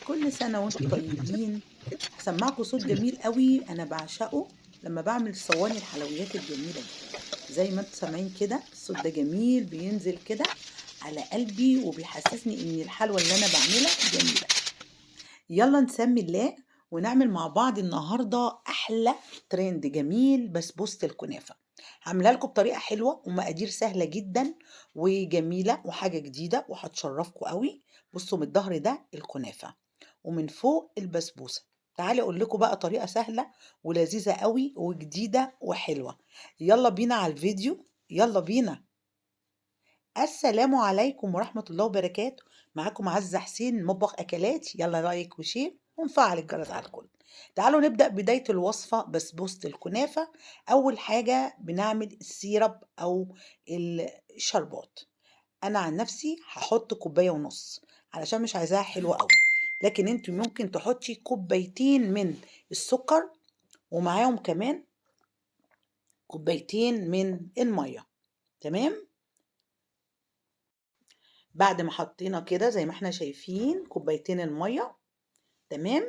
كل سنة وانتم طيبين. هسمعكم صوت جميل قوي أنا بعشقه لما بعمل الصواني الحلويات الجميلة دي. زي ما انتم سامعين كده الصوت ده جميل بينزل كده على قلبي وبيحسسني إن الحلوى اللي أنا بعملها جميلة. يلا نسمي الله ونعمل مع بعض النهاردة أحلى ترند جميل بسبوسة الكنافة. هعملها لكم بطريقة حلوة ومقادير سهلة جدا وجميلة وحاجة جديدة وهتشرفكم قوي. بصوا من الظهر ده الكنافة ومن فوق البسبوسة. تعالي اقول لكم بقى طريقة سهلة ولذيذة قوي وجديدة وحلوة. يلا بينا على الفيديو. يلا بينا. السلام عليكم ورحمة الله وبركاته. معاكم عزة حسين من مطبخ أكلات. يلا لايك وشير ونفعل الجرس على الكل. تعالوا نبدأ بداية الوصفة بسبوسة الكنافة. أول حاجة بنعمل السيرب أو الشربات. أنا عن نفسي هحط كوباية ونص علشان مش عايزاها حلوة قوي، لكن انتوا ممكن تحطي كوبايتين من السكر ومعاهم كمان كوبايتين من المية. تمام. بعد ما حطينا كده زي ما احنا شايفين كوبايتين المية. تمام.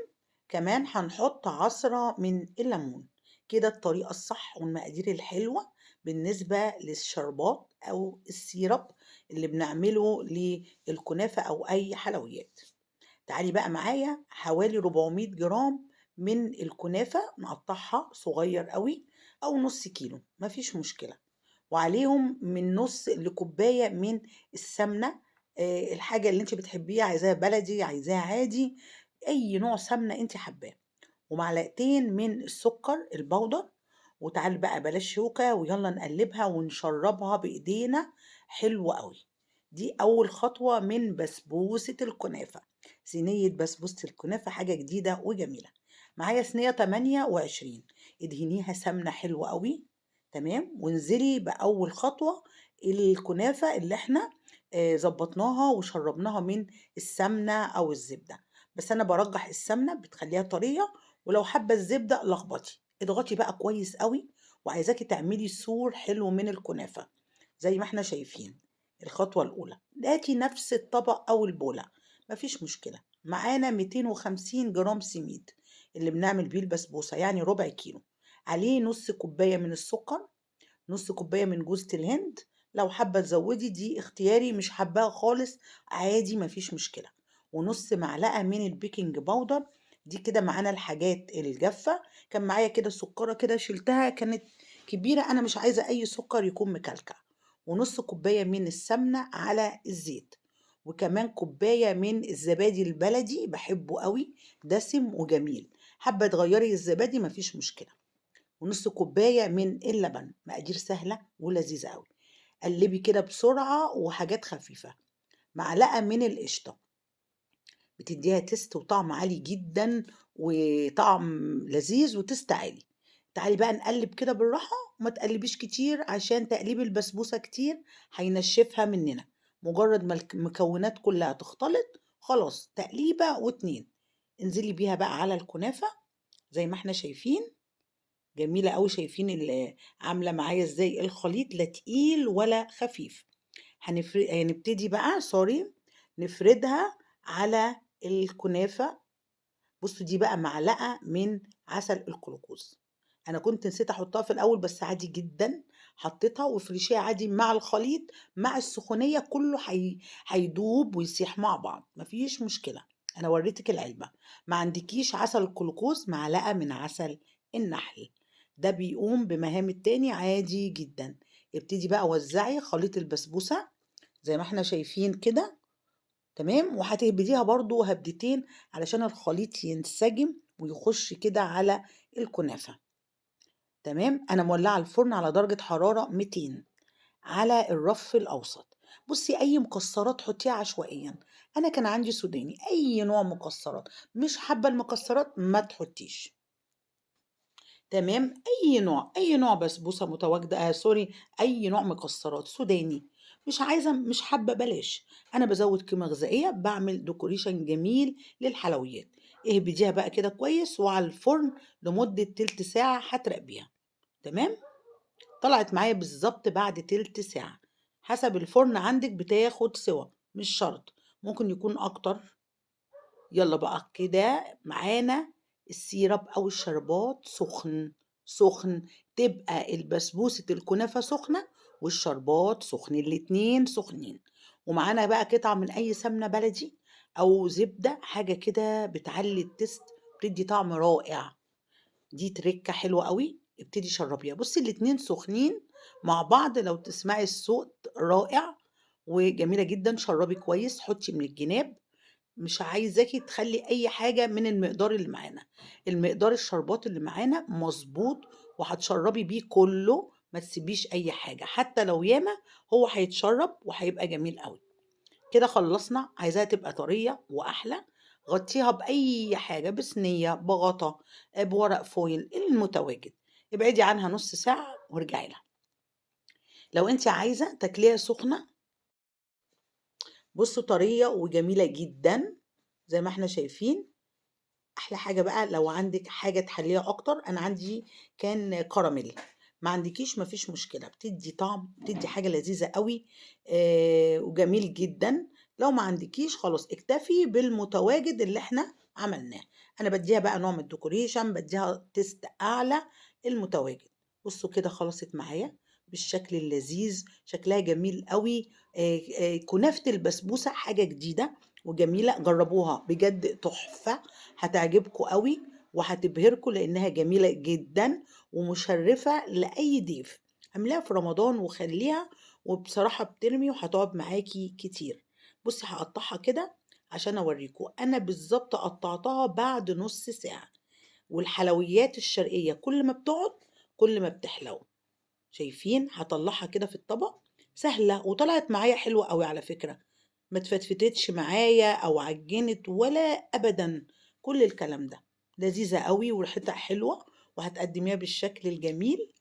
كمان هنحط عصرة من الليمون. كده الطريقة الصح والمقادير الحلوة بالنسبة للشربات أو السيرب اللي بنعمله للكنافة أو أي حلويات. تعالي بقى معايا حوالي 400 جرام من الكنافة نقطعها صغير قوي أو نص كيلو مفيش مشكلة، وعليهم من نص لكوباية من السمنة. الحاجة اللي انت بتحبيها، عايزاها بلدي عايزاها عادي، أي نوع سمنة انت حباه. ومعلقتين من السكر البودر. وتعال بقى بلاش شوكة ويلا نقلبها ونشربها بإيدينا. حلوة قوي. دي أول خطوة من بسبوسة الكنافة. صينية بسبوسة الكنافة حاجة جديدة وجميلة. معايا صينية 28، ادهنيها سمنة حلوة قوي. تمام. وانزلي بأول خطوة الكنافة اللي احنا ظبطناها وشربناها من السمنة أو الزبدة. بس أنا برجح السمنة بتخليها طرية، ولو حابة الزبدة لخبطي اضغطي بقى كويس قوي. وعايزاكي تعملي سور حلو من الكنافة زي ما احنا شايفين. الخطوة الأولى هاتي نفس الطبق أو البولة، مفيش مشكلة. معانا 250 جرام سميد اللي بنعمل بيه البسبوسة، يعني ربع كيلو. عليه نص كوباية من السكر، نص كوباية من جوزة الهند. لو حابة تزودي دي اختياري، مش حباها خالص عادي مفيش مشكلة. ونص معلقة من البيكنج باودر. دي كده معانا الحاجات الجافة. كان معايا كده سكرة كده شلتها كانت كبيرة، أنا مش عايزة أي سكر يكون مكلكع. ونص كوباية من السمنة على الزيت. وكمان كوباية من الزبادي البلدي بحبه قوي، دسم وجميل. حابة تغيري الزبادي مفيش مشكلة. ونص كوباية من اللبن. مقادير سهلة ولذيذة قوي. قلبي كده بسرعة وحاجات خفيفة. معلقة من القشطة بتديها تيست وطعم عالي جدا وطعم لذيذ وتيست عالي. تعالي بقى نقلب كده بالراحة وما تقلبيش كتير عشان تقليب البسبوسة كتير هينشفها مننا. مجرد ما المكونات كلها تختلط خلاص تقليبة واتنين. انزلي بيها بقى على الكنافة زي ما احنا شايفين. جميلة أوي. شايفين عاملة معايا ازاي الخليط، لا تقيل ولا خفيف. هنبتدي بقى نفردها على الكنافة. بصوا دي بقى معلقة من عسل الكلوكوز. أنا كنت نسيت أحطها في الأول بس عادي جدا. حطيتها وفرشيها عادي مع الخليط مع السخونية كله هيدوب ويسيح مع بعض مفيش مشكلة. أنا وريتك العلبة. ما عندكيش عسل الكلوكوز معلقة من عسل النحل، ده بيقوم بمهام التاني عادي جدا. ابتدي بقى وزعي خليط البسبوسة زي ما احنا شايفين كده. تمام. وهتهبديها برضو هبدتين علشان الخليط ينسجم ويخش كده على الكنافة. تمام. انا مولعة الفرن على درجة حرارة 200 على الرف الاوسط. بصي اي مكسرات حطيها عشوائيا. انا كان عندي سوداني، اي نوع مكسرات. مش حابة المكسرات ما تحطيش. تمام. اي نوع بسبوسه متواجده، سوري، اي نوع مكسرات سوداني. مش عايزه مش حابه بلاش. انا بزود قيمه غذائيه، بعمل ديكوريشن جميل للحلويات. اهبديها بقى كده كويس وعلى الفرن لمده تلت ساعه هتراقبيها. تمام. طلعت معايا بالظبط بعد تلت ساعه. حسب الفرن عندك بتاخد سوا، مش شرط، ممكن يكون اكتر يلا بقى كده معانا السيرب أو الشربات سخن سخن، تبقى البسبوسة الكنافة سخنة والشربات سخن، الاتنين سخنين. ومعانا بقى قطعة من أي سمنة بلدي أو زبدة، حاجة كده بتعلي التست، بتدي طعم رائع. دي تركة حلوة قوي، ابتدي شربيها. بصي الاتنين سخنين مع بعض، لو تسمعي الصوت رائع وجميلة جدا. شربي كويس، حطي من الجناب، مش عايزاكي تخلي اي حاجة من المقدار اللي معانا. المقدار الشربات اللي معانا مظبوط، وهتشربي بيه كله، ما تسيبيش اي حاجة حتى لو ياما، هو هيتشرب وهيبقى جميل قوي. كده خلصنا. عايزاها تبقى طرية وأحلى، غطيها بأي حاجة، بصينية، بغطا، بورق فويل المتواجد. ابعدي عنها نص ساعة وارجعي لها. لو انت عايزة تاكليها سخنة، بصوا طرية وجميلة جدا زي ما احنا شايفين. احلى حاجة بقى لو عندك حاجة تحليها اكتر، انا عندي كان كراميل، ما عندكيش مفيش مشكلة، بتدي طعم، بتدي حاجة لذيذة قوي وجميل جدا. لو ما عندكيش خلاص اكتفي بالمتواجد اللي احنا عملناه. انا بديها بقى نوع من الديكوريشن، بديها تيست اعلى المتواجد. بصوا كده خلصت معايا بالشكل اللذيذ، شكلها جميل قوي. كنافة البسبوسة حاجة جديدة وجميلة، جربوها بجد تحفة، هتعجبكم قوي وهتبهركم لانها جميلة جدا ومشرفة لاي ضيف. اعمليها في رمضان وخليها، وبصراحة بترمي وهتقعد معاكي كتير. بصي هقطعها كده عشان اوريكم، انا بالظبط قطعتها بعد نص ساعة. والحلويات الشرقية كل ما بتقعد كل ما بتحلو. شايفين؟ هطلعها كده في الطبق، سهلة وطلعت معايا حلوة قوي على فكرة، ما اتفتفتتش معايا او عجنت ولا ابدا. كل الكلام ده لذيذة قوي وريحتها حلوة، وهتقدميها بالشكل الجميل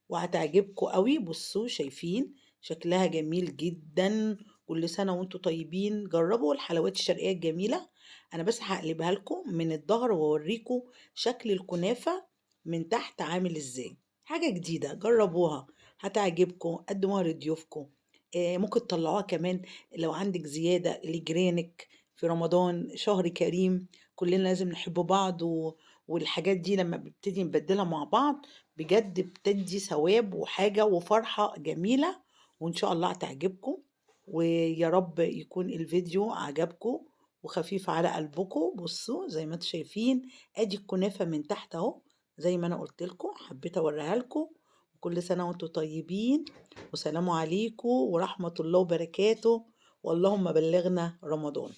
وهتعجبكم قوي. بصوا شايفين شكلها جميل جدا. كل سنة وانتم طيبين. جربوا الحلويات الشرقية الجميلة. انا بس هقلبها لكم من الظهر واوريكم شكل الكنافة من تحت عامل ازاي. حاجة جديدة، جربوها هتعجبكم، قدموها لضيوفكم. ممكن تطلعوها كمان لو عندك زيادة لجيرانك في رمضان، شهر كريم كلنا لازم نحب بعض والحاجات دي لما بنبتدي نبدلها مع بعض بجد بتدي ثواب وحاجة وفرحة جميلة. وإن شاء الله هتعجبكم، ويا رب يكون الفيديو عجبكم وخفيف على قلبكم. بصوا زي ما انتم شايفين، ادي الكنافة من تحت اهو، زي ما انا قلت لكم حبيت اوريها لكم. كل سنة وانتم طيبين، وسلام عليكم ورحمة الله وبركاته، واللهم بلغنا رمضان.